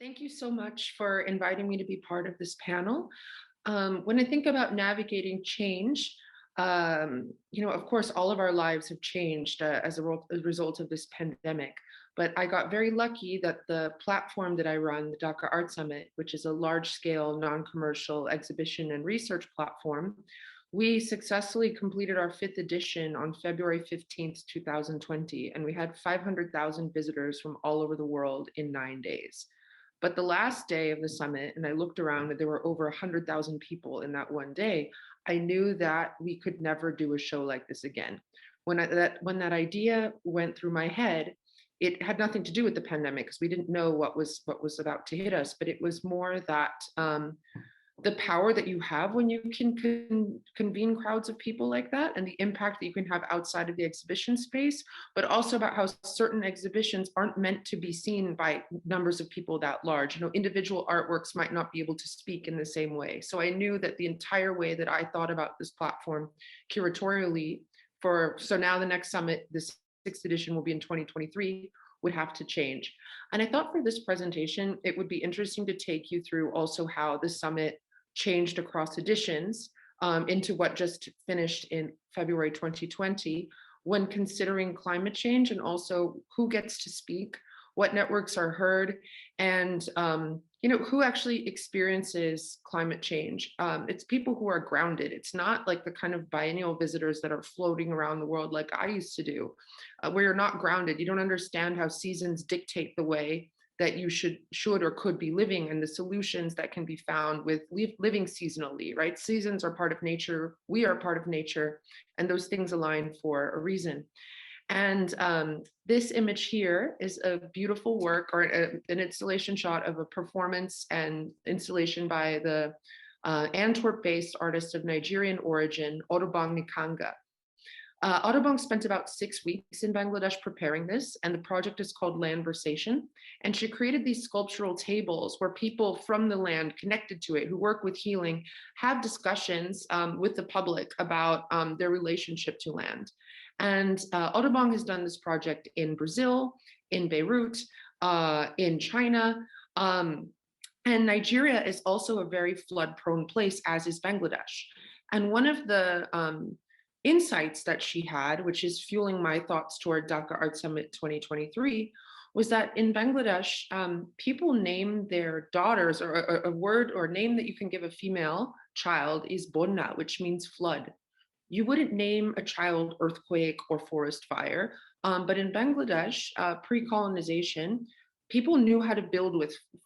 Thank you so much for inviting me to be part of this panel. When I think about navigating change, of course, all of our lives have changed as a result of this pandemic. But I got very lucky that the platform that I run, the Daca Art Summit, which is a large-scale, non-commercial exhibition and research platform, we successfully completed our fifth edition on February 15th, 2020, and we had 500,000 visitors from all over the world in 9 days. But the last day of the summit, and I looked around and there were over 100,000 people in that one day, I knew that we could never do a show like this again. When that idea went through my head, it had nothing to do with the pandemic because we didn't know what was about to hit us, but it was more that the power that you have when you can convene crowds of people like that, and the impact that you can have outside of the exhibition space, but also about how certain exhibitions aren't meant to be seen by numbers of people that large. Individual artworks might not be able to speak in the same way. So I knew that the entire way that I thought about this platform curatorially so now the next summit, this sixth edition, will be in 2023, would have to change. And I thought for this presentation, it would be interesting to take you through also how the summit changed across editions into what just finished in February 2020, when considering climate change and also who gets to speak, what networks are heard, and who actually experiences climate change. It's people who are grounded. It's not like the kind of biennial visitors that are floating around the world like I used to do, where you're not grounded. You don't understand how seasons dictate the way that you should or could be living, and the solutions that can be found with living seasonally, right? Seasons are part of nature, we are part of nature, and those things align for a reason. And this image here is a beautiful work, or an installation shot of a performance and installation by the Antwerp-based artist of Nigerian origin, Odubong Nikanga. Audubon spent about 6 weeks in Bangladesh preparing this, and the project is called Landversation. And she created these sculptural tables where people from the land connected to it, who work with healing, have discussions with the public about their relationship to land. And Audubon has done this project in Brazil, in Beirut, in China, and Nigeria is also a very flood-prone place, as is Bangladesh. And one of the insights that she had, which is fueling my thoughts toward Daca Art Summit 2023, was that in Bangladesh, people name their daughters, or a word or name that you can give a female child is bonna, which means flood. You wouldn't name a child earthquake or forest fire, but in Bangladesh, pre-colonization, people knew how to build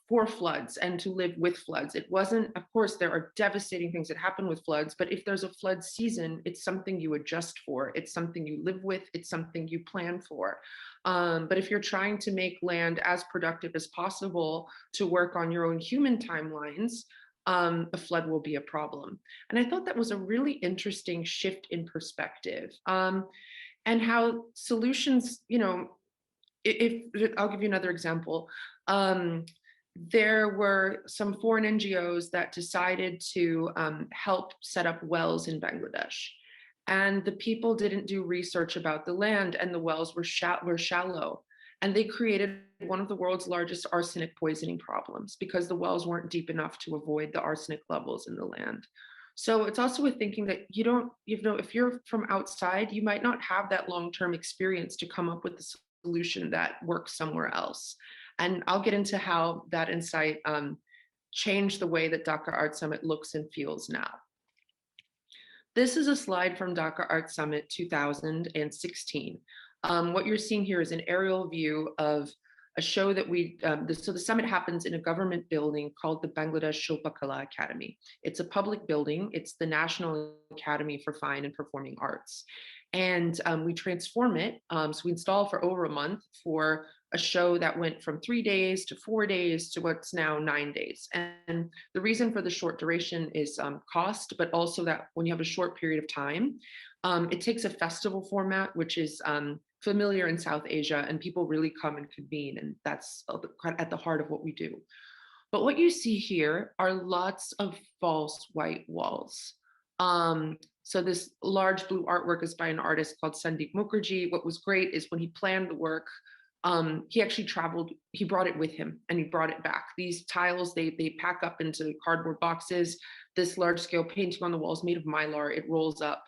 for floods and to live with floods. It wasn't, of course, there are devastating things that happen with floods, but if there's a flood season, it's something you adjust for. It's something you live with. It's something you plan for. But if you're trying to make land as productive as possible to work on your own human timelines, a flood will be a problem. And I thought that was a really interesting shift in perspective, and how solutions, if I'll give you another example, there were some foreign NGOs that decided to help set up wells in Bangladesh. And the people didn't do research about the land, and the wells were shallow. And they created one of the world's largest arsenic poisoning problems because the wells weren't deep enough to avoid the arsenic levels in the land. So it's also with thinking that if you're from outside, you might not have that long-term experience to come up with the solution that works somewhere else. And I'll get into how that insight changed the way that Daca Art Summit looks and feels now. This is a slide from Daca Art Summit 2016. What you're seeing here is an aerial view of a show that so the summit happens in a government building called the Bangladesh Shilpakala Academy. It's a public building. It's the National Academy for Fine and Performing Arts. And we transform it. So we install for over a month for a show that went from 3 days to 4 days to what's now 9 days. And the reason for the short duration is cost, but also that when you have a short period of time, it takes a festival format, which is familiar in South Asia, and people really come and convene, and that's at the heart of what we do. But what you see here are lots of false white walls. So this large blue artwork is by an artist called Sandeep Mukherjee. What was great is when he planned the work, he actually traveled, he brought it with him and he brought it back. These tiles, they pack up into cardboard boxes. This large scale painting on the walls made of mylar, it rolls up.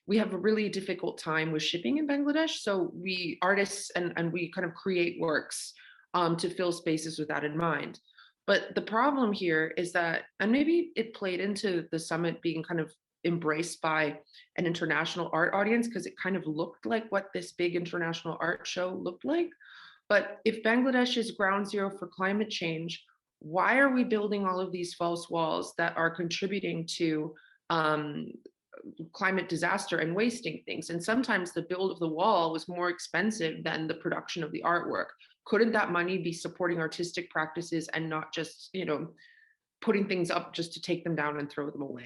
We have a really difficult time with shipping in Bangladesh. So we artists and we kind of create works to fill spaces with that in mind. But the problem here is that, and maybe it played into the summit being kind of embraced by an international art audience because it kind of looked like what this big international art show looked like. But if Bangladesh is ground zero for climate change, why are we building all of these false walls that are contributing to climate disaster and wasting things? And sometimes the build of the wall was more expensive than the production of the artwork. Couldn't that money be supporting artistic practices and not just, putting things up just to take them down and throw them away?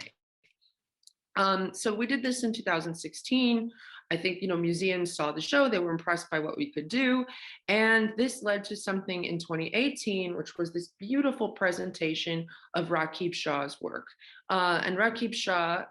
So we did this in 2016. I think, museums saw the show, they were impressed by what we could do. And this led to something in 2018, which was this beautiful presentation of Rakib Shah's work. And Rakib Shah,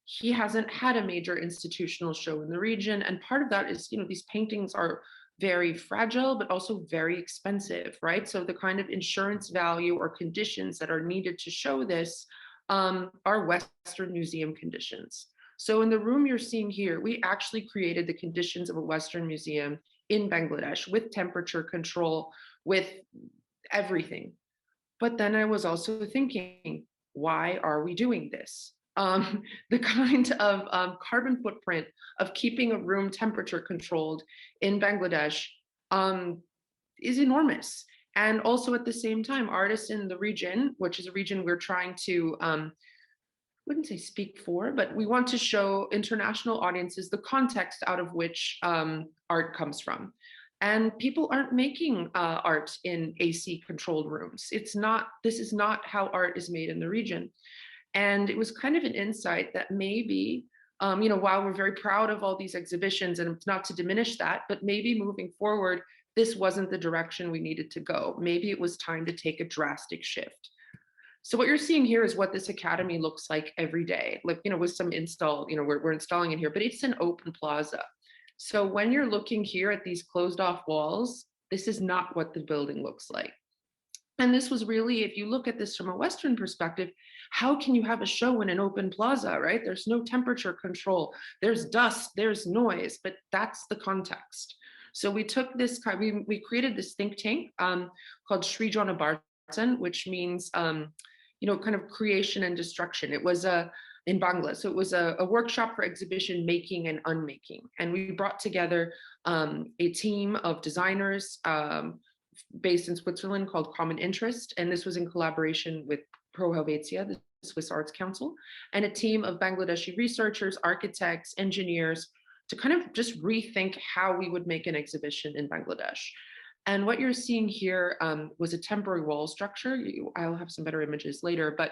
he hasn't had a major institutional show in the region. And part of that is, these paintings are very fragile, but also very expensive, right? So the kind of insurance value or conditions that are needed to show this are Western museum conditions. So in the room you're seeing here, we actually created the conditions of a Western museum in Bangladesh with temperature control, with everything. But then I was also thinking, why are we doing this? The kind of carbon footprint of keeping a room temperature controlled in Bangladesh is enormous. And also at the same time, artists in the region, which is a region we're trying to, wouldn't say speak for, but we want to show international audiences the context out of which art comes from. And people aren't making art in AC controlled rooms. This is not how art is made in the region. And it was kind of an insight that maybe, while we're very proud of all these exhibitions, and it's not to diminish that, but maybe moving forward, this wasn't the direction we needed to go. Maybe it was time to take a drastic shift. So what you're seeing here is what this academy looks like every day, like, with some install, we're installing it here, but it's an open plaza. So when you're looking here at these closed off walls, this is not what the building looks like. And this was really, if you look at this from a Western perspective, how can you have a show in an open plaza, right? There's no temperature control, there's dust, there's noise, but that's the context. So we took this, we created this think tank called Srijana Bartan, which means, kind of creation and destruction. It was in Bangla. So it was a workshop for exhibition making and unmaking. And we brought together a team of designers based in Switzerland called Common Interest. And this was in collaboration with Pro Helvetia, the Swiss Arts Council, and a team of Bangladeshi researchers, architects, engineers, to kind of just rethink how we would make an exhibition in Bangladesh. And what you're seeing here was a temporary wall structure. I'll have some better images later, but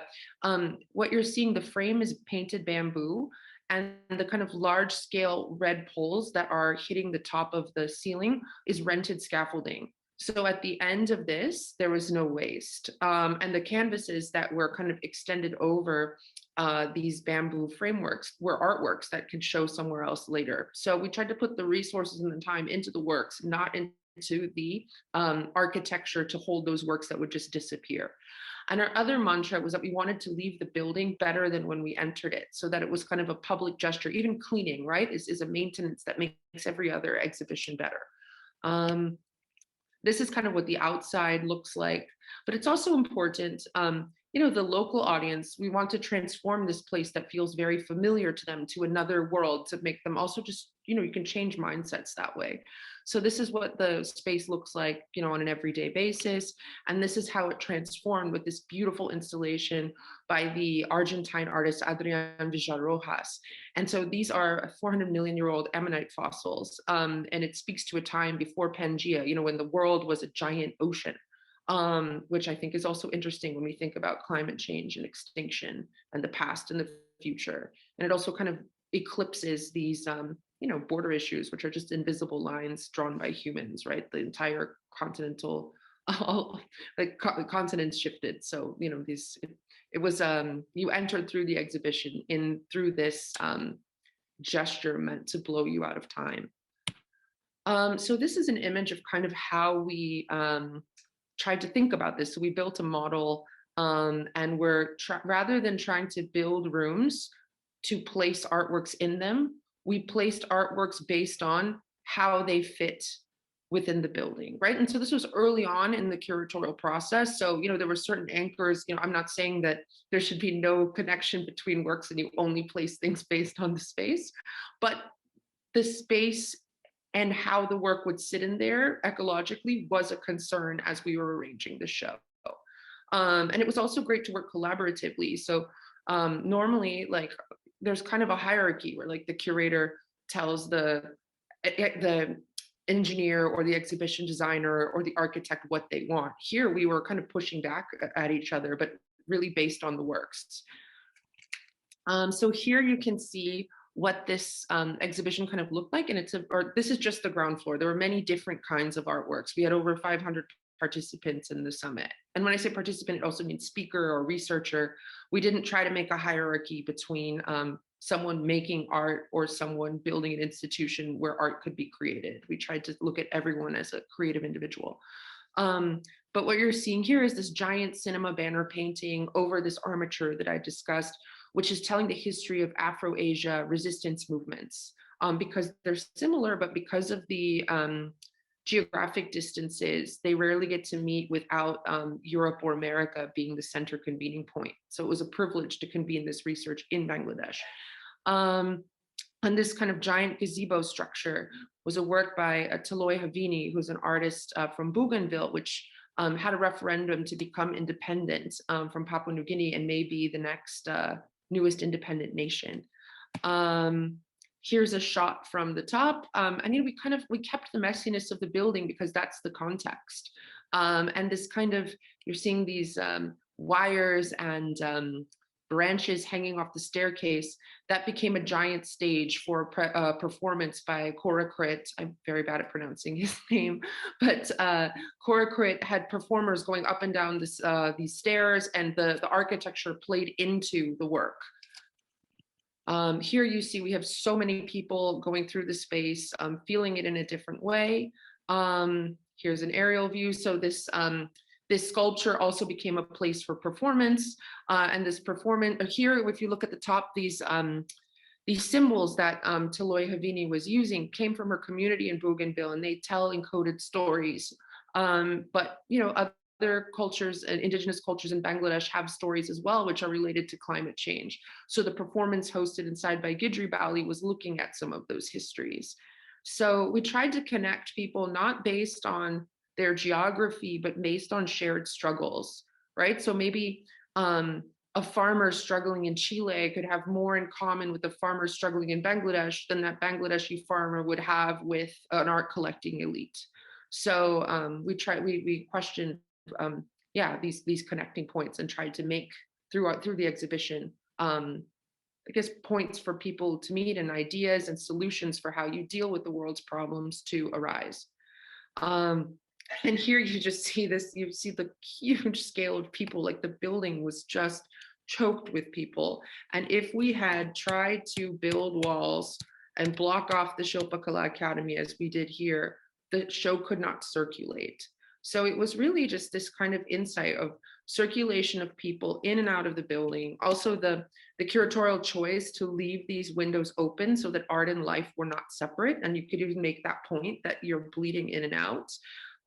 what you're seeing, the frame is painted bamboo, and the kind of large scale red poles that are hitting the top of the ceiling is rented scaffolding. So at the end of this, there was no waste. And the canvases that were kind of extended over these bamboo frameworks were artworks that could show somewhere else later. So we tried to put the resources and the time into the works, not into the architecture to hold those works that would just disappear. And our other mantra was that we wanted to leave the building better than when we entered it, so that it was kind of a public gesture. Even cleaning, right, is a maintenance that makes every other exhibition better. This is kind of what the outside looks like, but it's also important, the local audience, we want to transform this place that feels very familiar to them to another world, to make them also just, you can change mindsets that way. So this is what the space looks like, on an everyday basis. And this is how it transformed with this beautiful installation by the Argentine artist Adrian Villarrojas. And so these are 400 million year old Ammonite fossils. And it speaks to a time before Pangea, when the world was a giant ocean, which I think is also interesting when we think about climate change and extinction and the past and the future. And it also kind of eclipses these, border issues, which are just invisible lines drawn by humans, right? The entire continental, continents shifted. So, it was, you entered through the exhibition through this gesture meant to blow you out of time. So this is an image of kind of how we tried to think about this. So we built a model, and we're rather than trying to build rooms to place artworks in them, we placed artworks based on how they fit within the building, right? And so this was early on in the curatorial process. So, there were certain anchors. I'm not saying that there should be no connection between works and you only place things based on the space, but the space and how the work would sit in there ecologically was a concern as we were arranging the show. And it was also great to work collaboratively. So normally, like, there's kind of a hierarchy where like the curator tells the engineer or the exhibition designer or the architect what they want. Here we were kind of pushing back at each other, but really based on the works. So here you can see what this exhibition kind of looked like, and this is just the ground floor. There were many different kinds of artworks. We had over 500 participants in the summit. And when I say participant, it also means speaker or researcher. We didn't try to make a hierarchy between someone making art or someone building an institution where art could be created. We tried to look at everyone as a creative individual. But what you're seeing here is this giant cinema banner painting over this armature that I discussed, which is telling the history of Afro-Asia resistance movements, because they're similar, but because of the geographic distances, they rarely get to meet without Europe or America being the center convening point. So it was a privilege to convene this research in Bangladesh. And this kind of giant gazebo structure was a work by Taloy Havini, who's an artist from Bougainville, which had a referendum to become independent from Papua New Guinea and may be the next newest independent nation. Here's a shot from the top. And we kept the messiness of the building because that's the context. And this kind of, you're seeing these wires and branches hanging off the staircase. That became a giant stage for a performance by Korakrit. I'm very bad at pronouncing his name, but Korakrit had performers going up and down these stairs, and the architecture played into the work. Here you see we have so many people going through the space, feeling it in a different way. Here's an aerial view. So this sculpture also became a place for performance, and this performance here, if you look at the top, these symbols that Taloy Havini was using came from her community in Bougainville, and they tell encoded stories. But other cultures and indigenous cultures in Bangladesh have stories as well, which are related to climate change. So the performance hosted inside by Gidri Bali was looking at some of those histories. So we tried to connect people not based on their geography, but based on shared struggles, right? So maybe a farmer struggling in Chile could have more in common with a farmer struggling in Bangladesh than that Bangladeshi farmer would have with an art collecting elite. So we questioned, these connecting points and tried to make through the exhibition, I guess, points for people to meet and ideas and solutions for how you deal with the world's problems to arise. And here you just see this, you see the huge scale of people, like the building was just choked with people. And if we had tried to build walls and block off the Shilpa Kala Academy as we did here, the show could not circulate. So it was really just this kind of insight of circulation of people in and out of the building. Also the curatorial choice to leave these windows open so that art and life were not separate. And you could even make that point that you're bleeding in and out.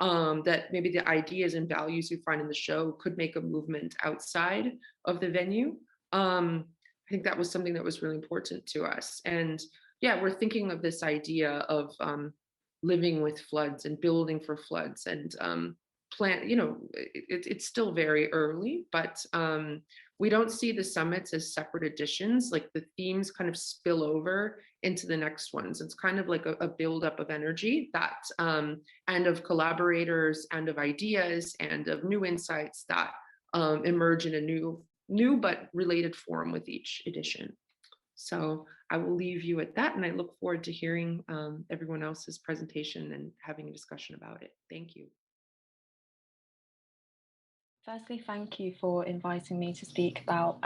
That maybe the ideas and values you find in the show could make a movement outside of the venue. I think that was something that was really important to us. And yeah, we're thinking of this idea of living with floods and building for floods and it's still very early, but we don't see the summits as separate editions. Like the themes kind of spill over into the next ones. It's kind of like a buildup of energy that and of collaborators and of ideas and of new insights that emerge in a new but related form with each edition. So I will leave you at that, and I look forward to hearing everyone else's presentation and having a discussion about it. Thank you. Firstly, thank you for inviting me to speak about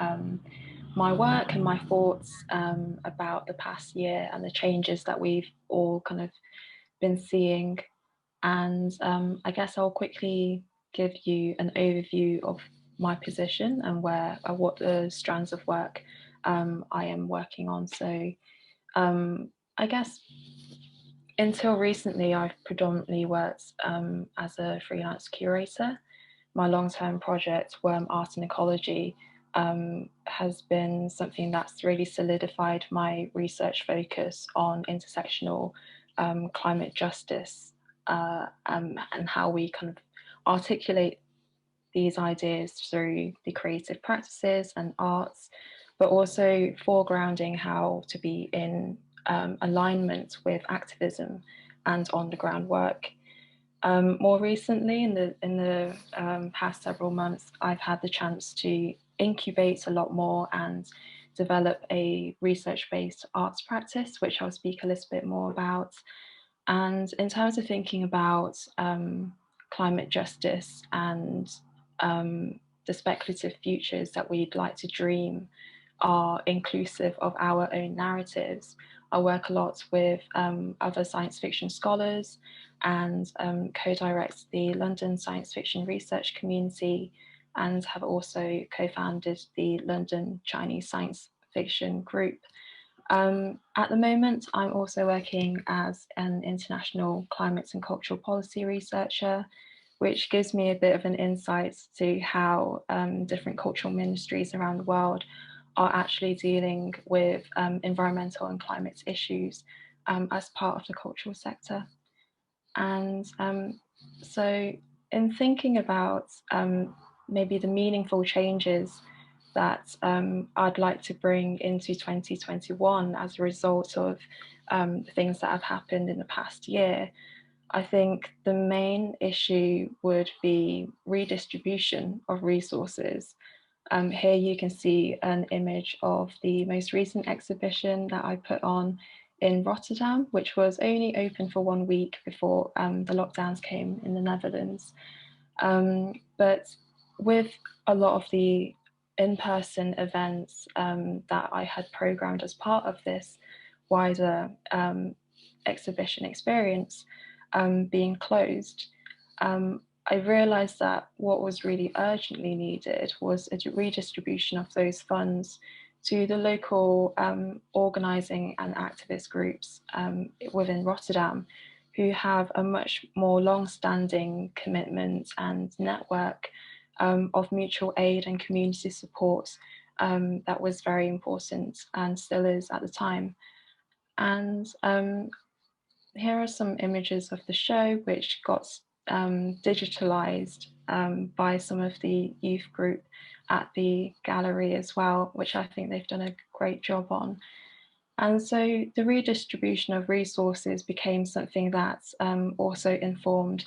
my work and my thoughts about the past year and the changes that we've all kind of been seeing. And I guess I'll quickly give you an overview of my position and what the strands of work I am working on. So I guess until recently, I've predominantly worked as a freelance curator. My long-term project, Worm Art and Ecology, has been something that's really solidified my research focus on intersectional climate justice and how we kind of articulate these ideas through the creative practices and arts, but also foregrounding how to be in alignment with activism and on-the-ground work. More recently, in the past several months, I've had the chance to incubate a lot more and develop a research-based arts practice, which I'll speak a little bit more about. And in terms of thinking about climate justice and the speculative futures that we'd like to dream are inclusive of our own narratives, I work a lot with other science fiction scholars and co-direct the London science fiction research community, and have also co-founded the London Chinese science fiction group. At the moment, I'm also working as an international climate and cultural policy researcher, which gives me a bit of an insight to how different cultural ministries around the world are actually dealing with environmental and climate issues as part of the cultural sector. And so in thinking about maybe the meaningful changes that I'd like to bring into 2021 as a result of the things that have happened in the past year, I think the main issue would be redistribution of resources. Here you can see an image of the most recent exhibition that I put on in Rotterdam, which was only open for 1 week before the lockdowns came in the Netherlands. But with a lot of the in-person events that I had programmed as part of this wider exhibition experience being closed, I realized that what was really urgently needed was a redistribution of those funds to the local organizing and activist groups within Rotterdam, who have a much more long-standing commitment and network of mutual aid and community support that was very important and still is at the time. And here are some images of the show, which got digitalized by some of the youth group at the gallery as well, which I think they've done a great job on. And so the redistribution of resources became something that also informed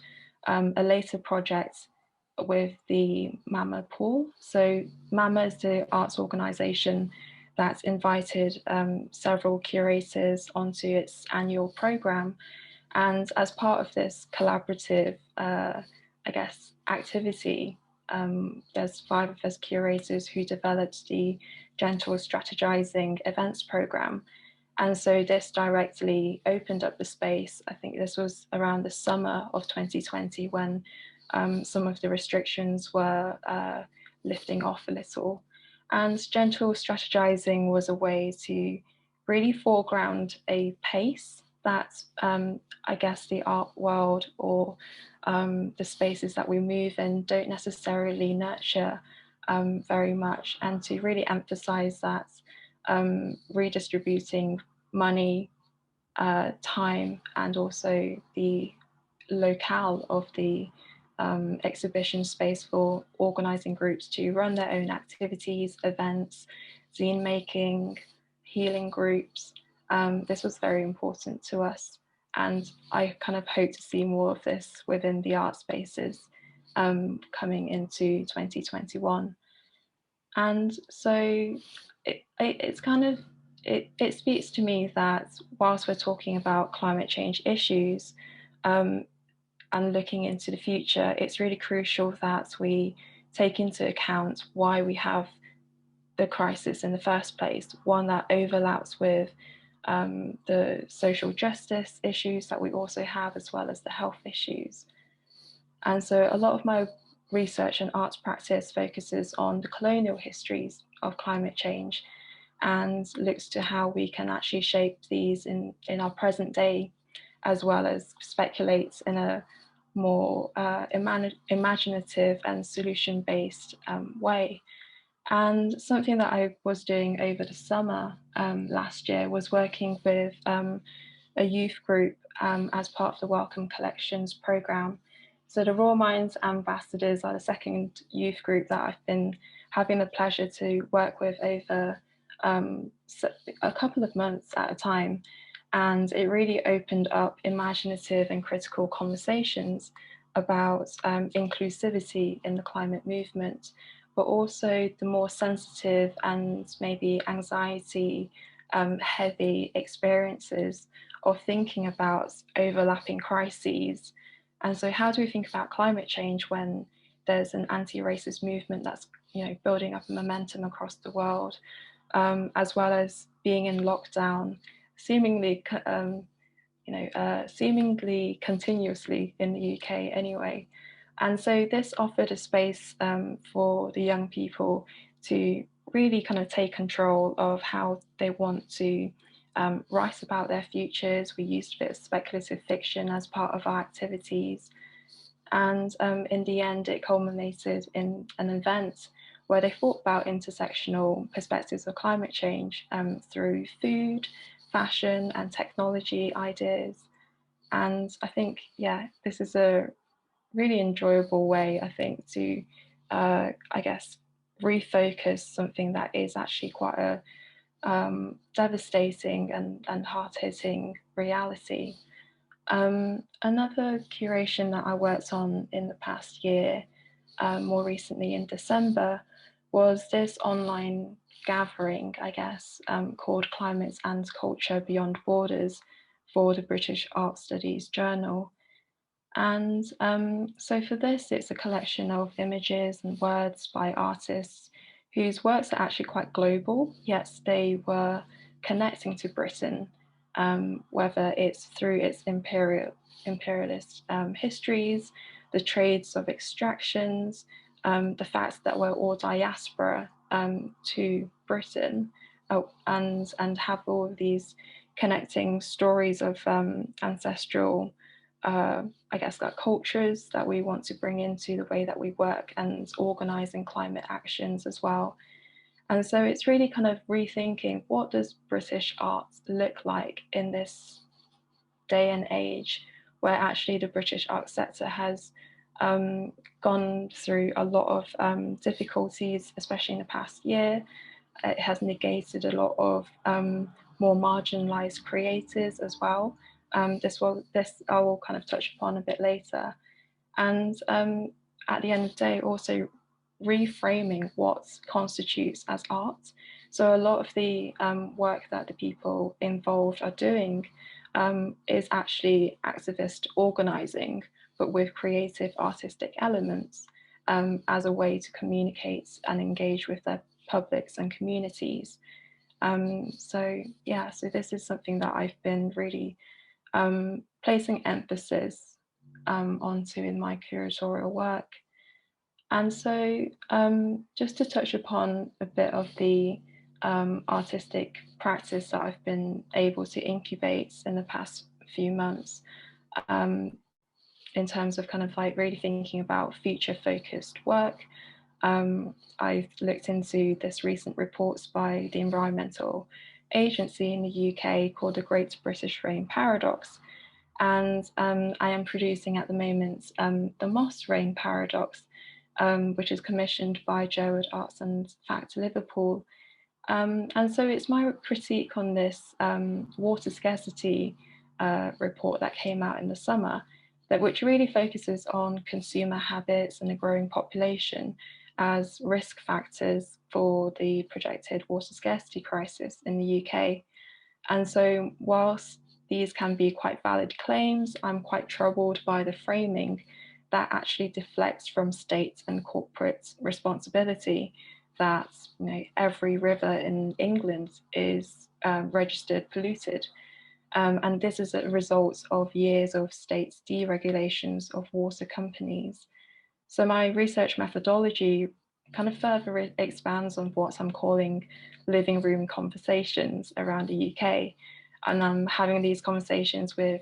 a later project with the MAMA pool. So MAMA is the arts organization that invited several curators onto its annual program. And as part of this collaborative, I guess, activity, there's 5 of us curators who developed the Gentle Strategizing events program. And so this directly opened up the space. I think this was around the summer of 2020 when some of the restrictions were lifting off a little. And gentle strategizing was a way to really foreground a pace that I guess the art world or the spaces that we move in don't necessarily nurture very much, and to really emphasize that redistributing money, time, and also the locale of the exhibition space for organizing groups to run their own activities, events, zine making, healing groups. This was very important to us, and I kind of hope to see more of this within the art spaces coming into 2021. And so it's kind of, it speaks to me that whilst we're talking about climate change issues and looking into the future, it's really crucial that we take into account why we have the crisis in the first place, one that overlaps with the social justice issues that we also have, as well as the health issues. And so a lot of my research and arts practice focuses on the colonial histories of climate change and looks to how we can actually shape these in our present day, as well as speculates in a more imaginative and solution-based way. And something that I was doing over the summer last year was working with a youth group as part of the Welcome Collections programme. So the Raw Minds Ambassadors are the second youth group that I've been having the pleasure to work with over a couple of months at a time. And it really opened up imaginative and critical conversations about inclusivity in the climate movement, but also the more sensitive and maybe anxiety heavy experiences of thinking about overlapping crises. And so how do we think about climate change when there's an anti-racist movement that's building up a momentum across the world, as well as being in lockdown, seemingly seemingly continuously in the UK anyway. And so this offered a space for the young people to really kind of take control of how they want to write about their futures. We used a bit of speculative fiction as part of our activities. And in the end, it culminated in an event where they thought about intersectional perspectives of climate change through food, fashion, and technology ideas. And I think, yeah, this is a really enjoyable way, I think, to, I guess, refocus something that is actually quite a devastating and hard-hitting reality. Another curation that I worked on in the past year, more recently in December, was this online gathering, I guess, called Climate and Culture Beyond Borders for the British Art Studies Journal. And so for this, it's a collection of images and words by artists whose works are actually quite global, yet they were connecting to Britain, whether it's through its imperialist histories, the trades of extractions, the fact that we're all diaspora to Britain, and have all of these connecting stories of ancestral I guess, like cultures that we want to bring into the way that we work and organising climate actions as well. And so it's really kind of rethinking, what does British art look like in this day and age, where actually the British art sector has gone through a lot of difficulties, especially in the past year. It has negated a lot of more marginalised creators as well. This I will kind of touch upon a bit later. And at the end of the day, also reframing what constitutes as art. So a lot of the work that the people involved are doing is actually activist organising, but with creative artistic elements as a way to communicate and engage with their publics and communities. So this is something that I've been really placing emphasis onto in my curatorial work. And so just to touch upon a bit of the artistic practice that I've been able to incubate in the past few months, in terms of kind of like really thinking about future focused work. I've looked into this recent reports by the Environmental Agency in the UK called the Great British Rain Paradox. And I am producing at the moment the Moss Rain Paradox, which is commissioned by Gerard Arts and Fact Liverpool. And so it's my critique on this water scarcity report that came out in the summer, which really focuses on consumer habits and the growing population as risk factors for the projected water scarcity crisis in the UK. And so whilst these can be quite valid claims, I'm quite troubled by the framing that actually deflects from state and corporate responsibility, that every river in England is registered polluted. And this is a result of years of states' deregulations of water companies. So my research methodology kind of further expands on what I'm calling living room conversations around the UK. And I'm having these conversations with,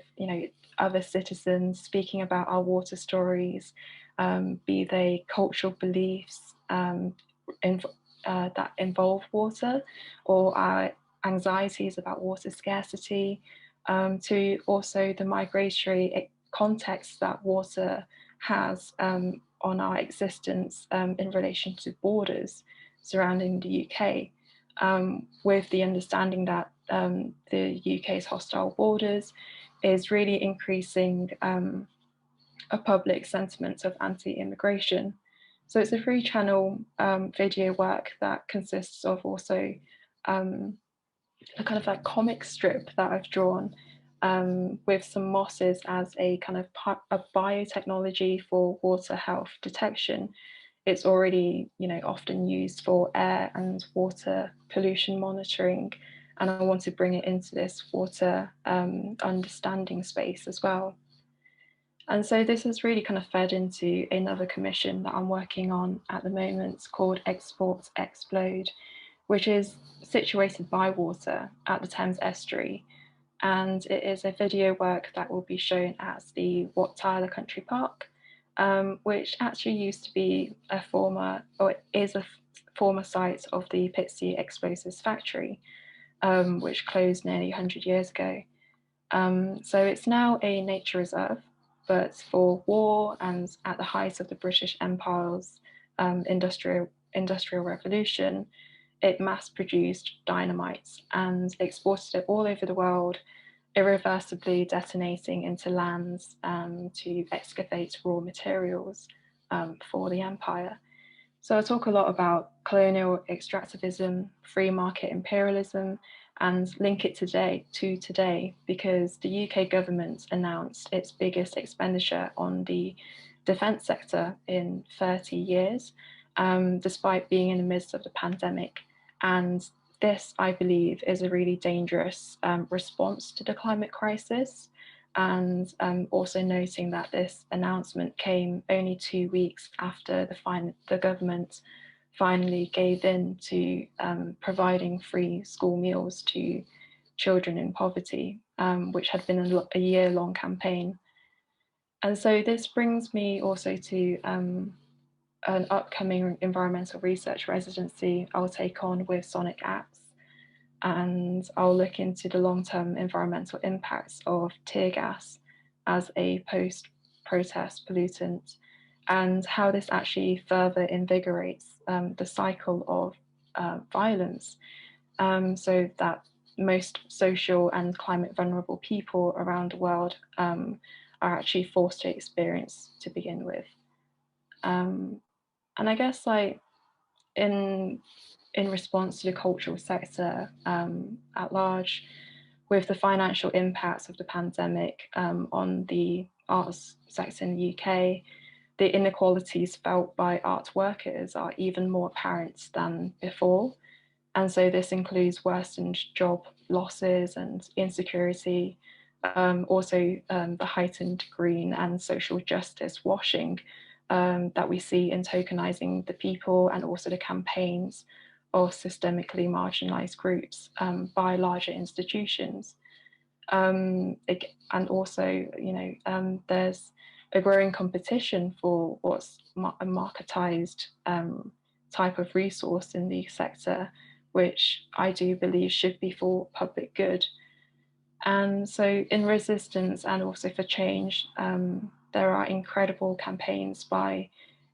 other citizens, speaking about our water stories, be they cultural beliefs that involve water, or our anxieties about water scarcity, to also the migratory context that water has on our existence in relation to borders surrounding the UK, with the understanding that the UK's hostile borders is really increasing a public sentiment of anti-immigration. So it's a free channel video work that consists of also a kind of like comic strip that I've drawn with some mosses as a kind of a biotechnology for water health detection. It's already, often used for air and water pollution monitoring, and I want to bring it into this water understanding space as well. And so this has really kind of fed into another commission that I'm working on at the moment called Export Explode, which is situated by water at the Thames estuary. And it is a video work that will be shown at the Wat Tyler Country Park, which actually used to be a former, or is a former site of the Pitsea Explosives Factory, which closed nearly 100 years ago. So it's now a nature reserve, but for war and at the height of the British Empire's industrial revolution, it mass-produced dynamite and exported it all over the world, irreversibly detonating into lands to excavate raw materials for the empire. So I talk a lot about colonial extractivism, free market imperialism, and link it to today because the UK government announced its biggest expenditure on the defence sector in 30 years, despite being in the midst of the pandemic. And this, I believe, is a really dangerous response to the climate crisis. And also noting that this announcement came only 2 weeks after the government finally gave in to providing free school meals to children in poverty, which had been a year-long campaign. And so this brings me also to an upcoming environmental research residency I'll take on with Sonic Apps. And I'll look into the long-term environmental impacts of tear gas as a post-protest pollutant and how this actually further invigorates the cycle of violence, so that most social and climate vulnerable people around the world are actually forced to experience to begin with. And I guess in response to the cultural sector at large, with the financial impacts of the pandemic on the arts sector in the UK, the inequalities felt by art workers are even more apparent than before. And so this includes worsened job losses and insecurity, also the heightened green and social justice washing that we see in tokenizing the people and also the campaigns of systemically marginalized groups by larger institutions. And also, there's a growing competition for what's a marketized type of resource in the sector, which I do believe should be for public good. And so in resistance and also for change, there are incredible campaigns by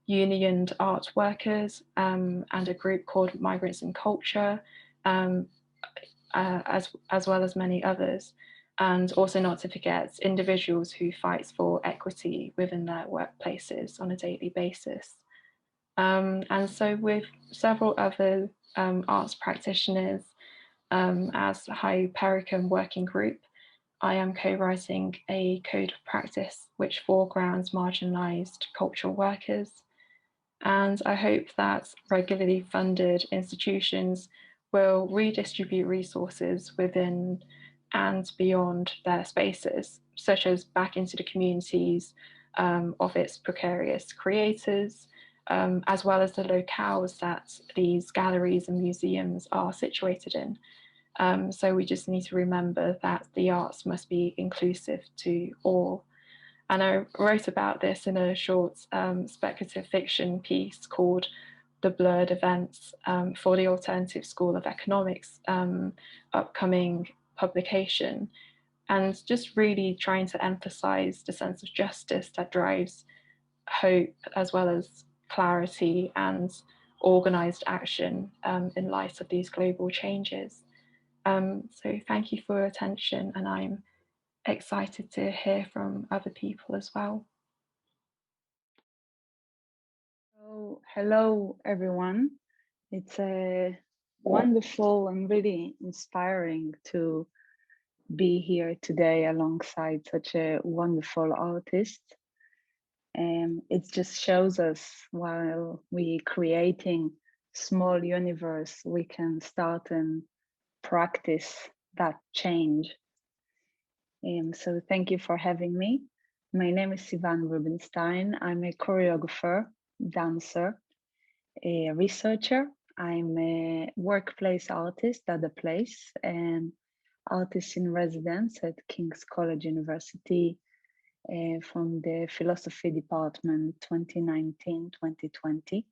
unioned art workers and a group called Migrants in Culture, as well as many others. And also not to forget individuals who fight for equity within their workplaces on a daily basis. And so with several other arts practitioners as the Hypericum Working Group, I am co-writing a code of practice which foregrounds marginalised cultural workers. And I hope that regularly funded institutions will redistribute resources within and beyond their spaces, such as back into the communities of its precarious creators, as well as the locales that these galleries and museums are situated in. So we just need to remember that the arts must be inclusive to all. And I wrote about this in a short speculative fiction piece called The Blurred Events for the Alternative School of Economics upcoming publication. And just really trying to emphasize the sense of justice that drives hope, as well as clarity and organized action in light of these global changes. So thank you for your attention, and I'm excited to hear from other people as well. So, hello everyone. It's wonderful and really inspiring to be here today alongside such a wonderful artist. And it just shows us while we creating small universe, we can start and practice that change. So thank you for having me. My name is Sivan Rubinstein. I'm a choreographer, dancer, a researcher. I'm a workplace artist at the place and artist in residence at King's College University from the philosophy department 2019-2020.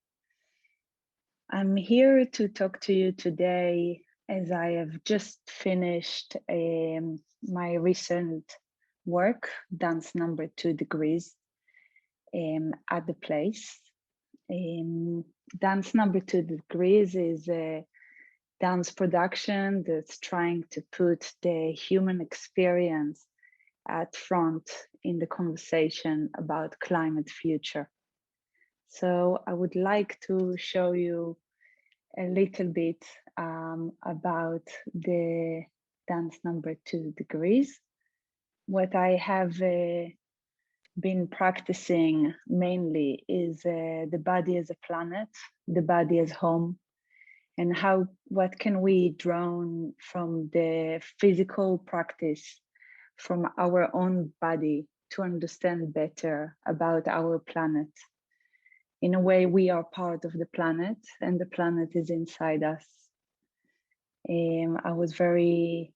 I'm here to talk to you today as I have just finished my recent work, Dance Number 2 Degrees, at the place. Dance Number 2 Degrees is a dance production that's trying to put the human experience at front in the conversation about climate future. So I would like to show you a little bit about the Dance Number 2 Degrees. What I have been practicing mainly is the body as a planet, the body as home, and what can we draw from the physical practice from our own body to understand better about our planet. In a way, we are part of the planet and the planet is inside us. I was very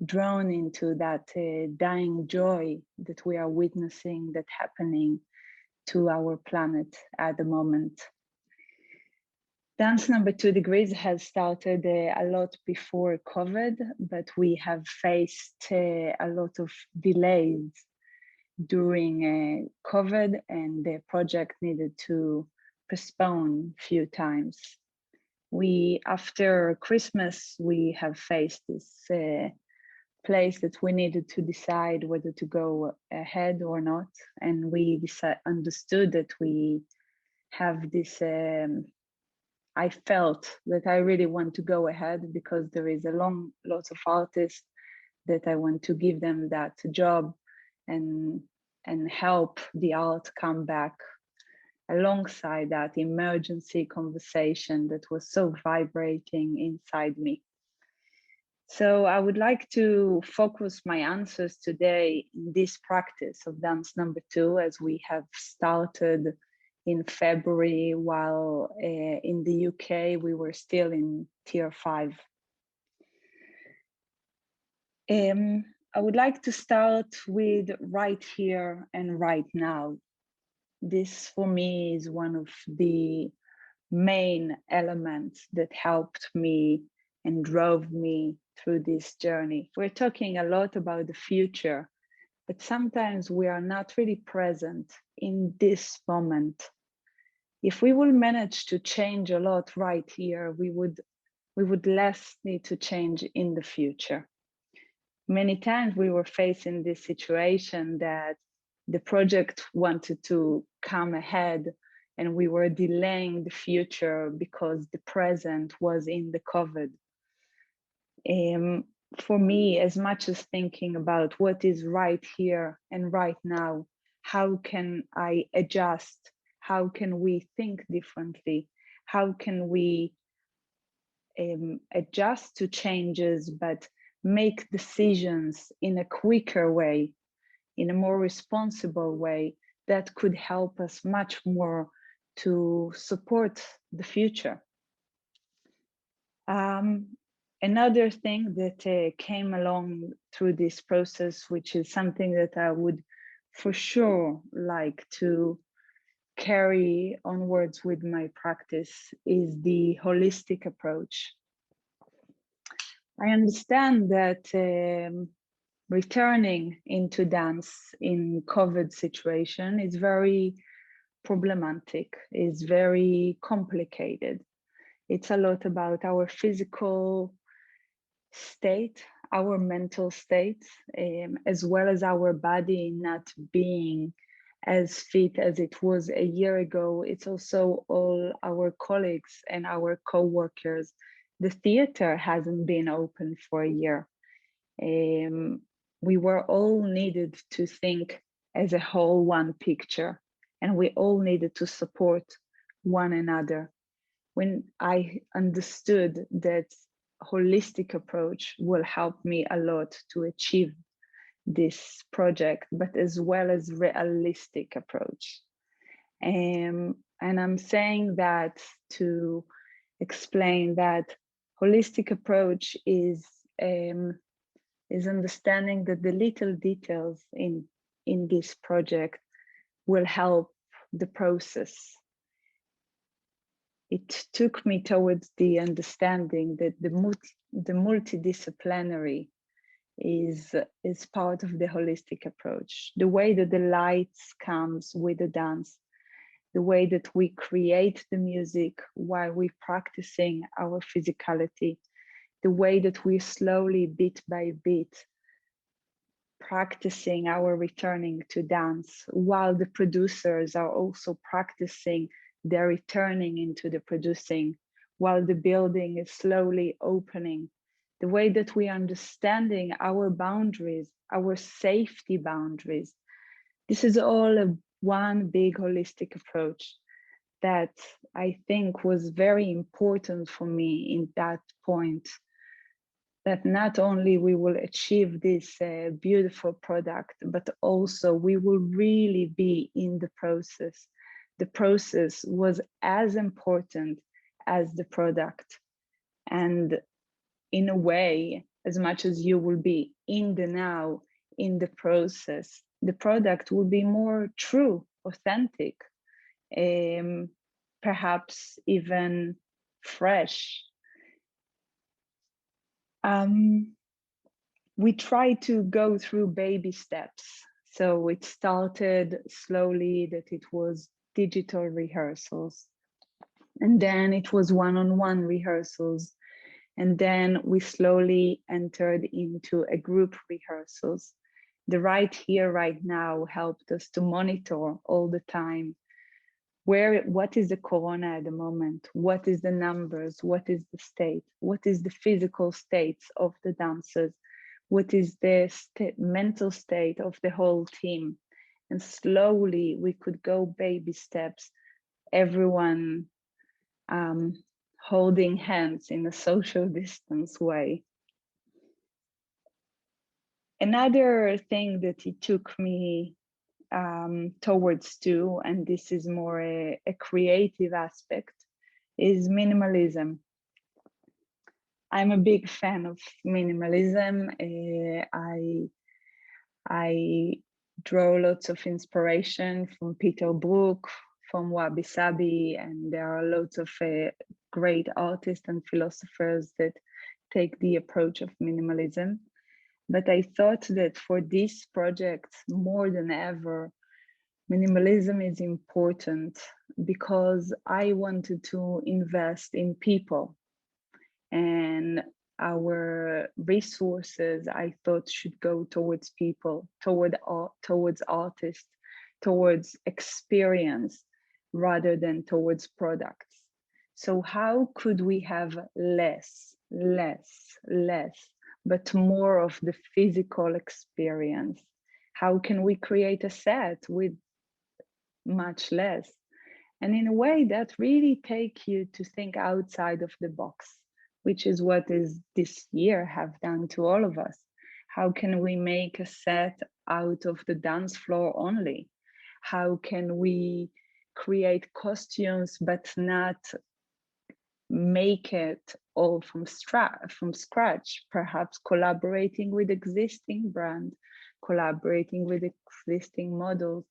drawn into that dying joy that we are witnessing that happening to our planet at the moment. Dance Number 2 Degrees has started a lot before COVID, but we have faced a lot of delays during COVID, and the project needed to postpone a few times. After Christmas, we have faced this place that we needed to decide whether to go ahead or not. And we understood that we have this, I felt that I really want to go ahead because there is lots of artists that I want to give them that job and help the art come back alongside that emergency conversation that was so vibrating inside me. So I would like to focus my answers today in this practice of Dance Number 2, as we have started in February, while in the UK we were still in Tier 5. I would like to start with right here and right now. This for me is one of the main elements that helped me and drove me through this journey. We're talking a lot about the future, but sometimes we are not really present in this moment. If we will manage to change a lot right here, we would less need to change in the future. Many times we were facing this situation that the project wanted to come ahead and we were delaying the future because the present was in the COVID. For me, as much as thinking about what is right here and right now, how can I adjust? How can we think differently? How can we adjust to changes, but make decisions in a quicker way, in a more responsible way, that could help us much more to support the future. Another thing that came along through this process, which is something that I would for sure like to carry onwards with my practice, is the holistic approach. I understand that returning into dance in COVID situation is very problematic, is very complicated. It's a lot about our physical state, our mental state, as well as our body not being as fit as it was a year ago. It's also all our colleagues and our co-workers. The theater hasn't been open for a year. We were all needed to think as a whole one picture, and we all needed to support one another. When I understood that holistic approach will help me a lot to achieve this project, but as well as realistic approach. And I'm saying that to explain that holistic approach is understanding that the little details in this project will help the process. It took me towards the understanding that the multidisciplinary is part of the holistic approach. The way that the lights comes with the dance, the way that we create the music while we're practicing our physicality, the way that we slowly, bit by bit, practicing our returning to dance, while the producers are also practicing their returning into the producing, while the building is slowly opening, the way that we are understanding our boundaries, our safety boundaries. This is all one big holistic approach that I think was very important for me in that point, that not only we will achieve this beautiful product, but also we will really be in the process. The process was as important as the product. And in a way, as much as you will be in the now, in the process, the product will be more true, authentic, perhaps even fresh. We try to go through baby steps. So it started slowly that it was digital rehearsals, and then it was one-on-one rehearsals, and then we slowly entered into a group rehearsals. The right here, right now helped us to monitor all the time what is the corona at the moment, what is the numbers, what is the state, what is the physical states of the dancers, what is the mental state of the whole team. And slowly we could go baby steps, everyone holding hands in a social distance way. Another thing that it took me towards too, and this is more a creative aspect, is minimalism. I'm a big fan of minimalism. I draw lots of inspiration from Peter Brook, from Wabi Sabi, and there are lots of great artists and philosophers that take the approach of minimalism. But I thought that for this project, more than ever, minimalism is important because I wanted to invest in people, and our resources, I thought, should go towards people, towards artists, towards experience, rather than towards products. So how could we have less, but more of the physical experience? How can we create a set with much less? And in a way that really take you to think outside of the box. which is what is this year have done to all of us. How can we make a set out of the dance floor only? How can we create costumes but not make it all from scratch, perhaps collaborating with existing brand, collaborating with existing models?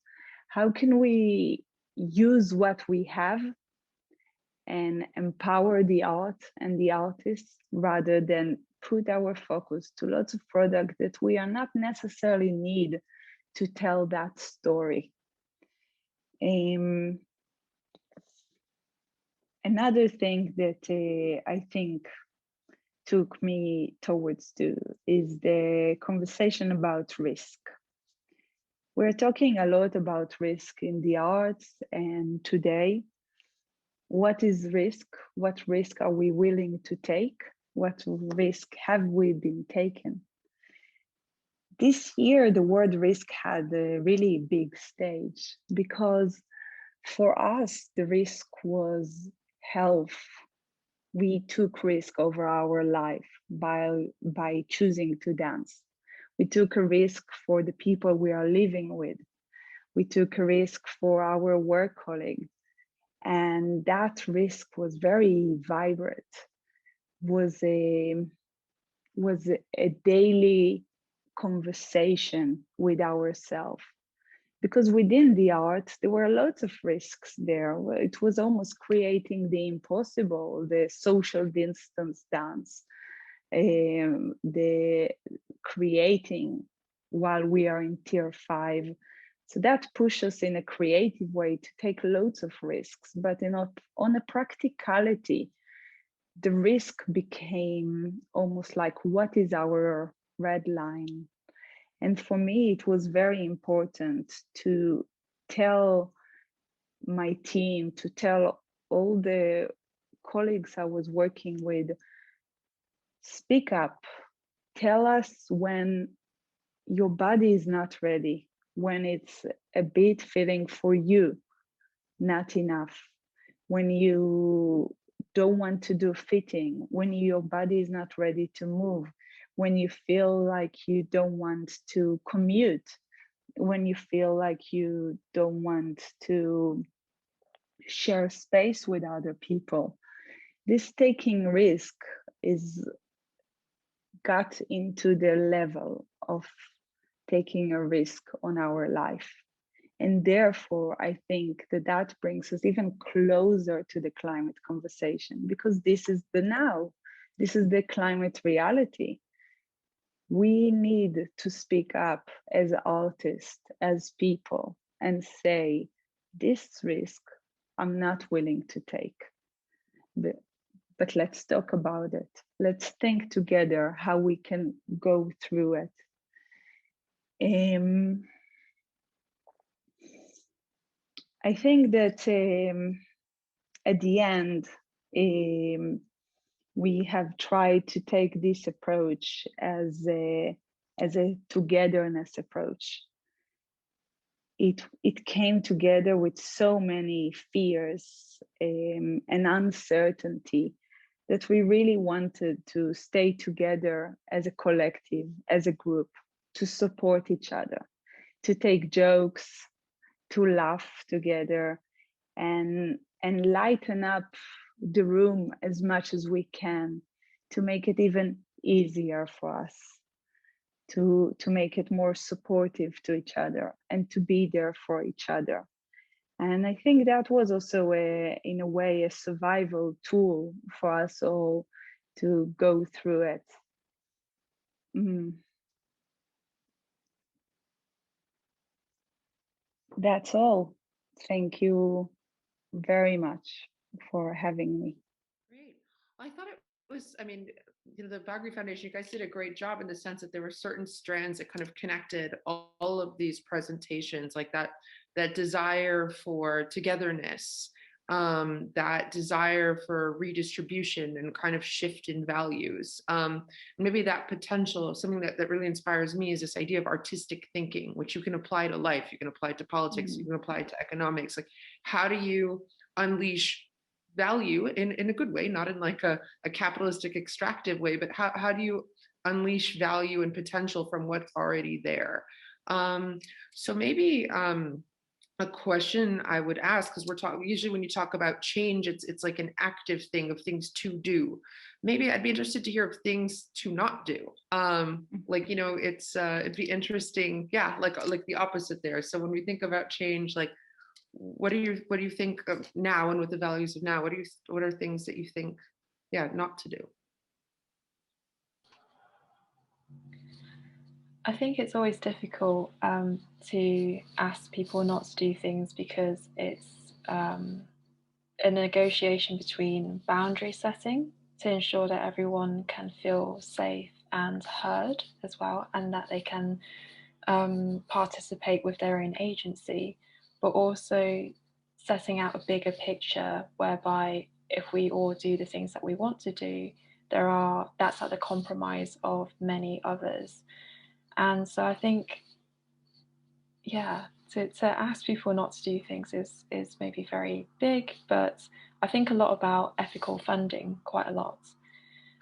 How can we use what we have and empower the art and the artists rather than put our focus to lots of products that we are not necessarily need to tell that story? Another thing that I think took me towards is the conversation about risk. We're talking a lot about risk in the arts, and today, what is risk? What risk are we willing to take? What risk have we been taken? This year, the word risk had a really big stage because for us, the risk was health. We took risk over our life by choosing to dance. We took a risk for the people we are living with. We took a risk for our work colleagues. And that risk was very vibrant, was a daily conversation with ourselves. Because within the art, there were lots of risks there. It was almost creating the impossible, the social distance dance, the creating while we are in tier 5. So that pushes us in a creative way to take loads of risks, but on a practicality, the risk became almost like, what is our red line? And for me, it was very important to tell my team, to tell all the colleagues I was working with, speak up, tell us when your body is not ready, when it's a bit feeling for you not enough, when you don't want to do fitting, when your body is not ready to move, when you feel like you don't want to commute, when you feel like you don't want to share space with other people. This taking risk got into the level of taking a risk on our life. And therefore, I think that brings us even closer to the climate conversation, because this is the now, this is the climate reality. We need to speak up as artists, as people, and say, this risk I'm not willing to take. But let's talk about it. Let's think together how we can go through it. I think that at the end, we have tried to take this approach as a togetherness approach. It came together with so many fears and uncertainty that we really wanted to stay together as a collective, as a group, to support each other, to take jokes, to laugh together, and lighten up the room as much as we can, to make it even easier for us, to make it more supportive to each other and to be there for each other. And I think that was also in a way a survival tool for us all to go through it. That's all. Thank you very much for having me. Great. I thought it was, I mean, the Bagri Foundation, you guys did a great job in the sense that there were certain strands that kind of connected all of these presentations, like that desire for togetherness, that desire for redistribution and kind of shift in values. Maybe that potential, something that really inspires me is this idea of artistic thinking, which you can apply to life, you can apply to politics, you can apply to economics. Like, how do you unleash value in a good way, not in like a capitalistic extractive way, but how do you unleash value and potential from what's already there? So maybe a question I would ask, because we're talking usually when you talk about change, it's like an active thing of things to do. Maybe I'd be interested to hear of things to not do. Like, you know, it'd be interesting, yeah, like the opposite there. So when we think about change, like what do you think of now, and with the values of now, what are things that you think, yeah, not to do? I think it's always difficult to ask people not to do things, because it's a negotiation between boundary setting to ensure that everyone can feel safe and heard as well, and that they can participate with their own agency, but also setting out a bigger picture whereby if we all do the things that we want to do, that's at the compromise of many others. And so I think, yeah, to ask people not to do things is maybe very big, but I think a lot about ethical funding, quite a lot.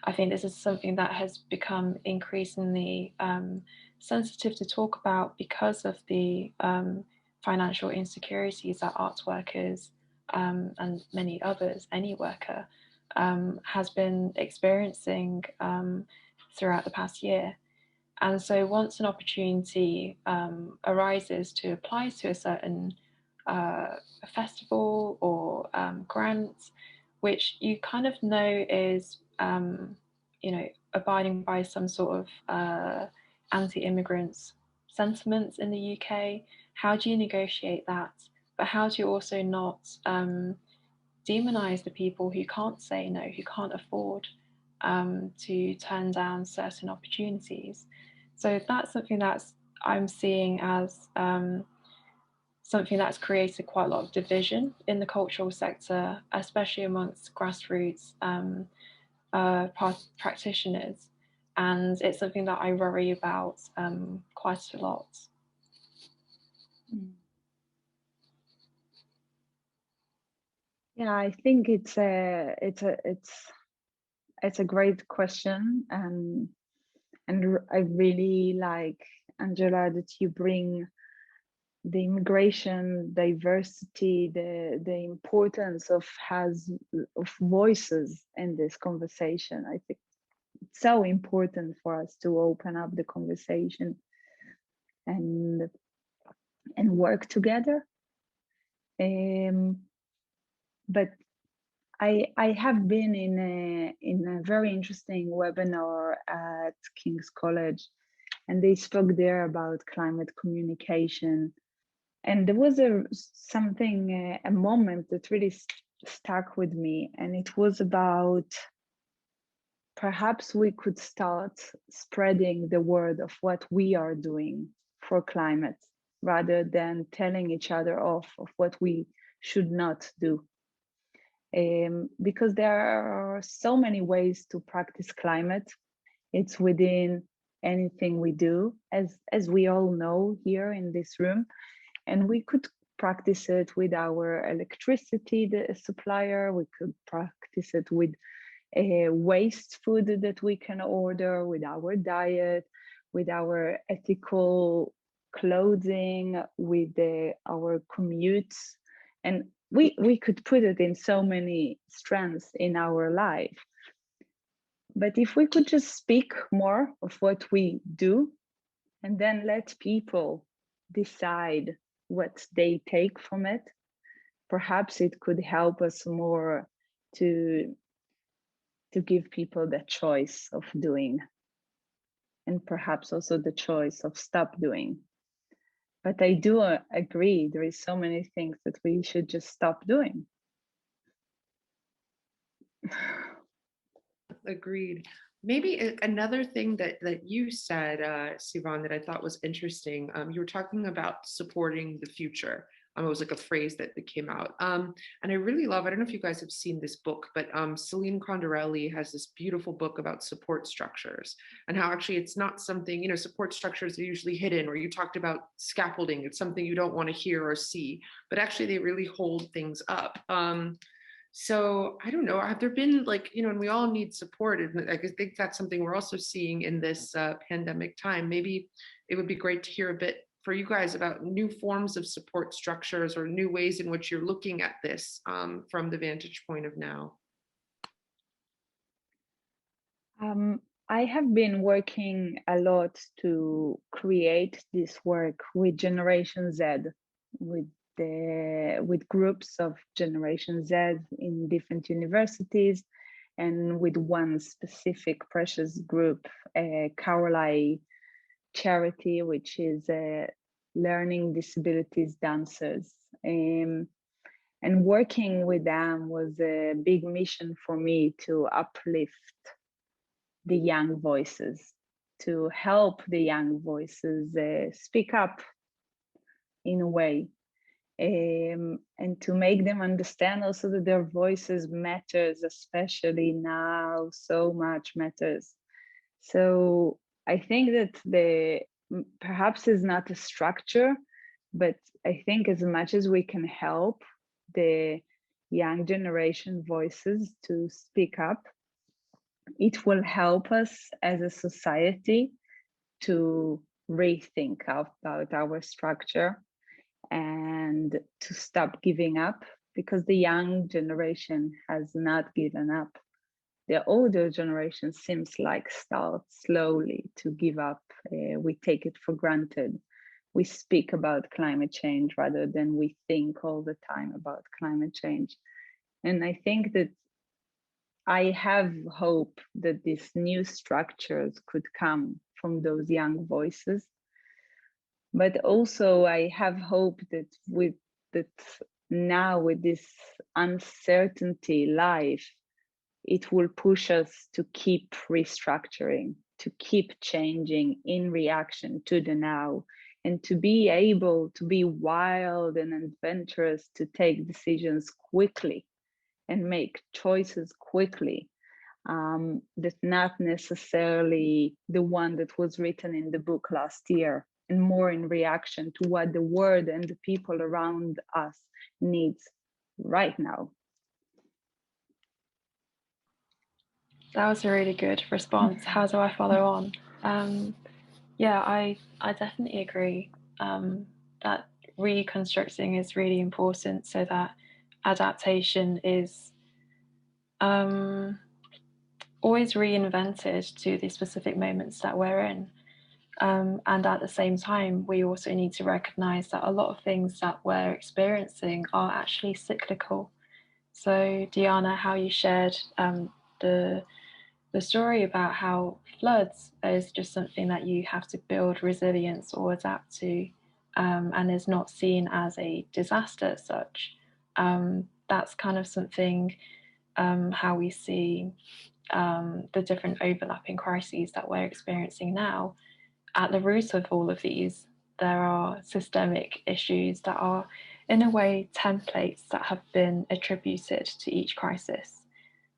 I think this is something that has become increasingly sensitive to talk about because of the financial insecurities that arts workers and many others, any worker, has been experiencing throughout the past year. And so once an opportunity arises to apply to a certain festival or grant, which you kind of know is, you know, abiding by some sort of anti-immigrants sentiments in the UK, how do you negotiate that? But how do you also not demonize the people who can't say no, who can't afford to turn down certain opportunities? So that's something that's I'm seeing as something that's created quite a lot of division in the cultural sector, especially amongst grassroots practitioners. And it's something that I worry about quite a lot. Yeah, I think it's a great question, and I really like, Angela, that you bring the immigration, diversity, the importance of voices in this conversation. I think it's so important for us to open up the conversation and work together. But I have been in a very interesting webinar at King's College, and they spoke there about climate communication. And there was a moment that really stuck with me, and it was about perhaps we could start spreading the word of what we are doing for climate, rather than telling each other off of what we should not do. Because there are so many ways to practice climate. It's within anything we do, as we all know here in this room. And we could practice it with our electricity, the supplier. We could practice it with waste food that we can order, with our diet, with our ethical clothing, with our commutes. And we could put it in so many strands in our life. But if we could just speak more of what we do, and then let people decide what they take from it, perhaps it could help us more to give people the choice of doing, and perhaps also the choice of stop doing. But I do agree, there is so many things that we should just stop doing. Agreed. Maybe another thing that you said, Sivan, that I thought was interesting. You were talking about supporting the future. It was like a phrase that came out. And I really love, I don't know if you guys have seen this book, but Celine Condorelli has this beautiful book about support structures, and how actually it's not something, you know, support structures are usually hidden, or you talked about scaffolding. It's something you don't want to hear or see, but actually they really hold things up. So I don't know, have there been like, and we all need support. And I think that's something we're also seeing in this pandemic time. Maybe it would be great to hear a bit for you guys about new forms of support structures or new ways in which you're looking at this from the vantage point of now. I have been working a lot to create this work with Generation Z, with groups of Generation Z in different universities, and with one specific precious group, Caroli Charity, which is learning disabilities dancers. And working with them was a big mission for me to uplift the young voices, to help the young voices speak up in a way, and to make them understand also that their voices matters, especially now, so much matters. So I think that perhaps is not a structure, but I think as much as we can help the young generation voices to speak up, it will help us as a society to rethink about our structure and to stop giving up, because the young generation has not given up. The older generation seems like starts slowly to give up. We take it for granted. We speak about climate change rather than we think all the time about climate change. And I think that I have hope that these new structures could come from those young voices. But also I have hope that now with this uncertainty life, it will push us to keep restructuring, to keep changing in reaction to the now, and to be able to be wild and adventurous, to take decisions quickly and make choices quickly, that not necessarily the one that was written in the book last year, and more in reaction to what the world and the people around us needs right now. That was a really good response. How do I follow on? Yeah, I definitely agree that reconstructing is really important so that adaptation is always reinvented to the specific moments that we're in. And at the same time, we also need to recognize that a lot of things that we're experiencing are actually cyclical. So, Diana, how you shared the story about how floods is just something that you have to build resilience or adapt to, and is not seen as a disaster as such. That's kind of something how we see the different overlapping crises that we're experiencing now. At the root of all of these, there are systemic issues that are, in a way, templates that have been attributed to each crisis.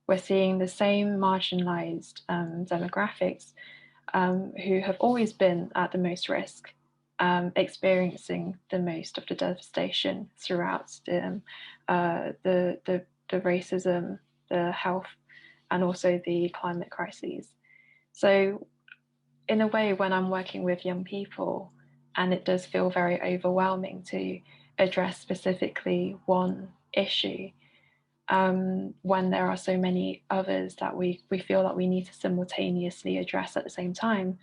We're seeing the same marginalized demographics who have always been at the most risk, experiencing the most of the devastation throughout the racism, the health, and also the climate crises. So in a way, when I'm working with young people, and it does feel very overwhelming to address specifically one issue, when there are so many others that we feel that we need to simultaneously address at the same time,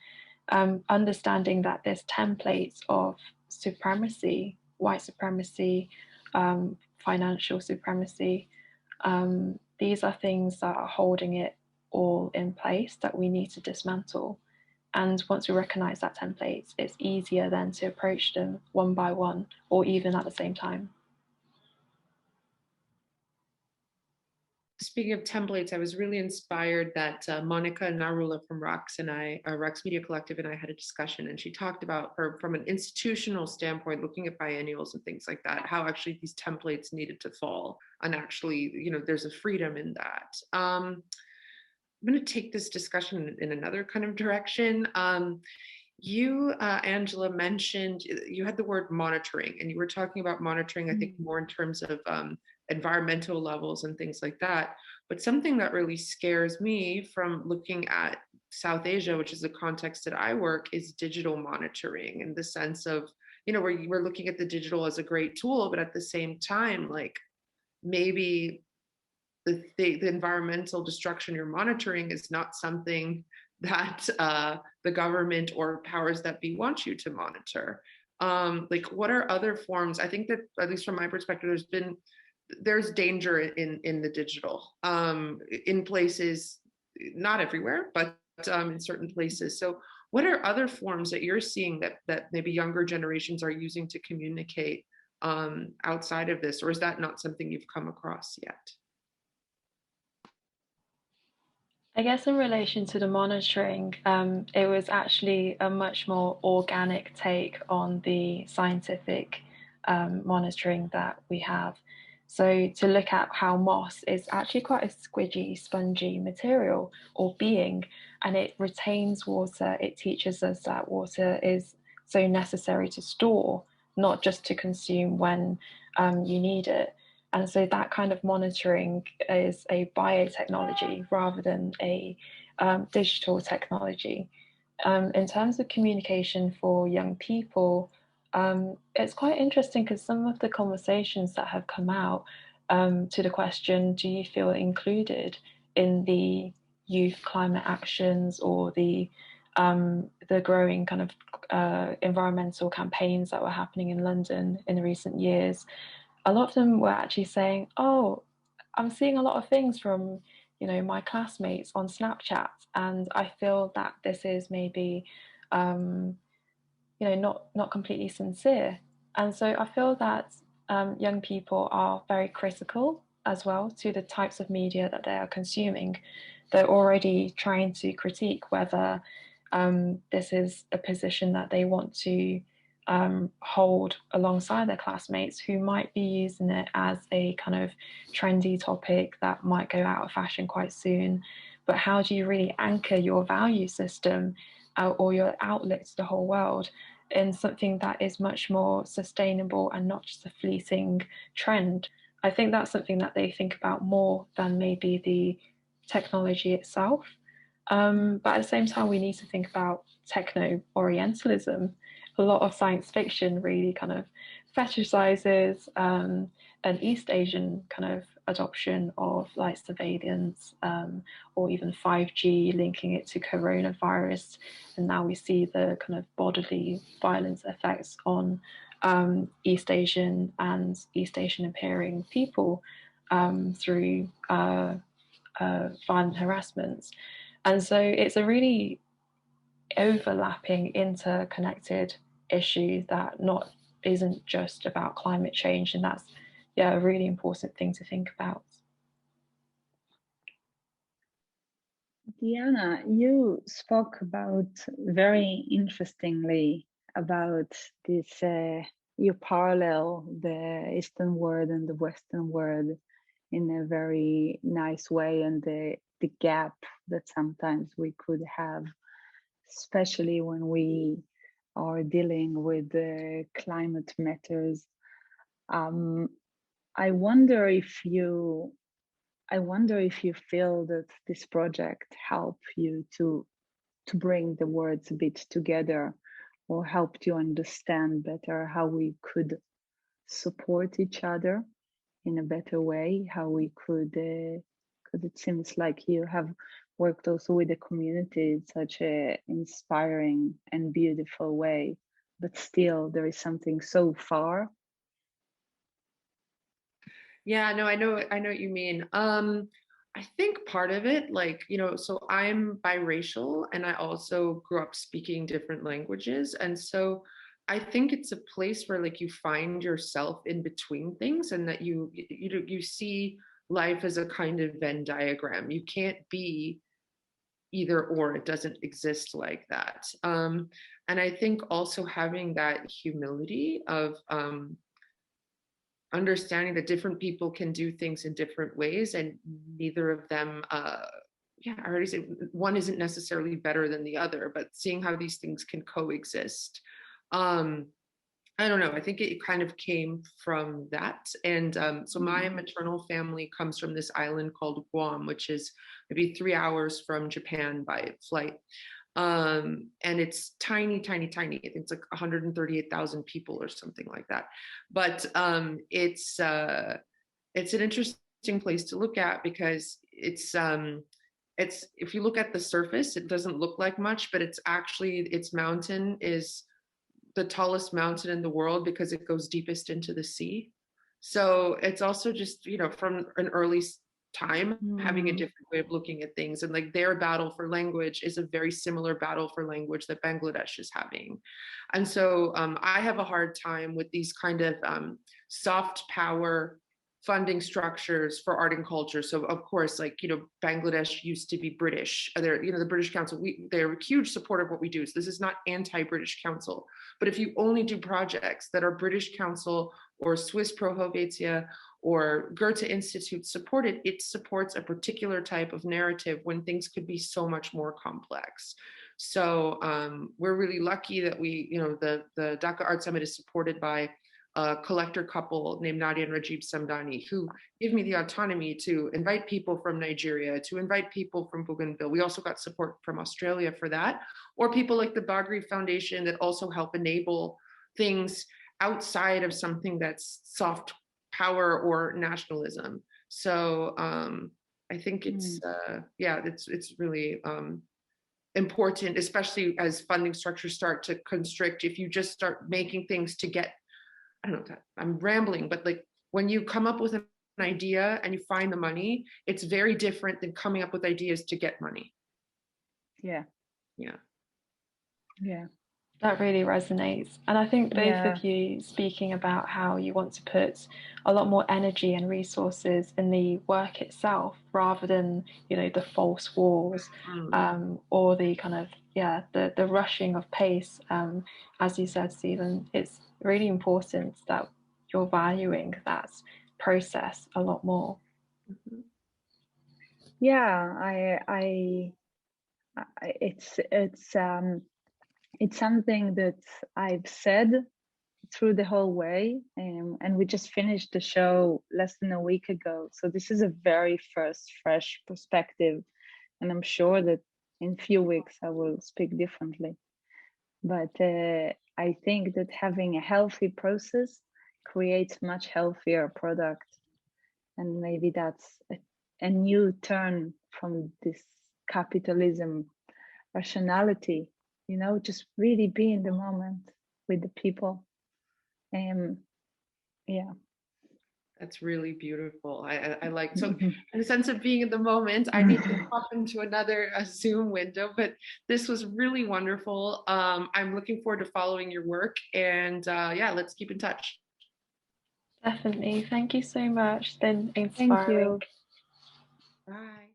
understanding that there's templates of supremacy, white supremacy, financial supremacy, these are things that are holding it all in place that we need to dismantle. And once we recognize that template, it's easier then to approach them one by one or even at the same time. Speaking of templates, I was really inspired that Monica Narula from Rocks Media Collective and I had a discussion, and she talked about her from an institutional standpoint, looking at biennials and things like that, how actually these templates needed to fall, and actually, there's a freedom in that. I'm going to take this discussion in another kind of direction. You, Angela, mentioned, you had the word monitoring, and you were talking about monitoring, I think, more in terms of environmental levels and things like that. But something that really scares me from looking at South Asia, which is the context that I work, is digital monitoring, in the sense of, we're looking at the digital as a great tool, but at the same time, like, maybe the environmental destruction you're monitoring is not something that the government or powers that be want you to monitor. Like, what are other forms? I think that, at least from my perspective, there's danger in the digital, in places, not everywhere, but in certain places. So what are other forms that you're seeing that maybe younger generations are using to communicate outside of this, or is that not something you've come across yet? I guess in relation to the monitoring, it was actually a much more organic take on the scientific monitoring that we have. So to look at how moss is actually quite a squidgy, spongy material or being, and it retains water. It teaches us that water is so necessary to store, not just to consume when you need it. And so that kind of monitoring is a biotechnology rather than a digital technology. In terms of communication for young people, it's quite interesting because some of the conversations that have come out to the question, do you feel included in the youth climate actions or the growing kind of environmental campaigns that were happening in London in recent years? A lot of them were actually saying, oh, I'm seeing a lot of things from, my classmates on Snapchat, and I feel that this is maybe, not completely sincere. And so I feel that young people are very critical as well to the types of media that they are consuming. They're already trying to critique whether this is a position that they want to hold alongside their classmates who might be using it as a kind of trendy topic that might go out of fashion quite soon. But how do you really anchor your value system or your outlook to the whole world in something that is much more sustainable and not just a fleeting trend? I think that's something that they think about more than maybe the technology itself. But at the same time, we need to think about Techno Orientalism. A lot of science fiction really kind of fetishizes an East Asian kind of adoption of like surveillance or even 5G, linking it to coronavirus. And now we see the kind of bodily violence effects on East Asian and East Asian appearing people through violent harassments. And so it's a really overlapping, interconnected issue that isn't just about climate change, and that's a really important thing to think about. Diana, you spoke about very interestingly about this. You parallel the Eastern world and the Western world in a very nice way, and the gap that sometimes we could have, especially when we are dealing with the climate matters. I wonder if you feel that this project helped you to bring the words a bit together, or helped you understand better how we could support each other in a better way, how we could, because it seems like you have worked also with the community in such a inspiring and beautiful way, but still there is something so far. Yeah, no, I know what you mean. I think part of it, like, so I'm biracial and I also grew up speaking different languages. And so I think it's a place where like you find yourself in between things, and that you see life as a kind of Venn diagram. You can't be either or, it doesn't exist like that. And I think also having that humility of understanding that different people can do things in different ways, and neither of them I already said one isn't necessarily better than the other, but seeing how these things can coexist. I don't know. I think it kind of came from that. And so my maternal family comes from this island called Guam, which is maybe 3 hours from Japan by flight. And it's tiny, tiny, tiny. I think it's like 138,000 people or something like that. But it's an interesting place to look at because it's if you look at the surface, it doesn't look like much, but it's actually its mountain is the tallest mountain in the world because it goes deepest into the sea. So it's also just, you know, from an early time having a different way of looking at things, and like their battle for language is a very similar battle for language that Bangladesh is having. And so I have a hard time with these kind of soft power funding structures for art and culture. So of course, like, you know, Bangladesh used to be British. They're, you know, the British Council, they're a huge supporter of what we do. So this is not anti-British Council. But if you only do projects that are British Council or Swiss Pro Helvetia or Goethe Institute supported, it supports a particular type of narrative when things could be so much more complex. So we're really lucky that we, you know, the Daca Art Summit is supported by a collector couple named Nadia and Rakib Samdani, who give me the autonomy to invite people from Nigeria, to invite people from Bougainville. We also got support from Australia for that, or people like the Bagri Foundation that also help enable things outside of something that's soft power or nationalism. So I think it's, yeah, it's really important, especially as funding structures start to constrict. If you just start making things to get, I don't know, I'm rambling, but like when you come up with an idea and you find the money, it's very different than coming up with ideas to get money. Yeah. Yeah. Yeah. That really resonates. And I think both of you speaking about how you want to put a lot more energy and resources in the work itself rather than, you know, the false walls or the kind of, the rushing of pace. As you said, Sivan, it's really important that you're valuing that process a lot more. Yeah, it's something that I've said through the whole way, and we just finished the show less than a week ago. So this is a very first fresh perspective, and I'm sure that in a few weeks I will speak differently. But I think that having a healthy process creates much healthier product, and maybe that's a new turn from this capitalism rationality, you know, just really be in the moment with the people. Yeah, that's really beautiful. I like, so in the sense of being in the moment, I need to pop into another Zoom window, but this was really wonderful. I'm looking forward to following your work, and yeah, let's keep in touch. Definitely. Thank you so much. It's been inspiring. Thank you. Bye.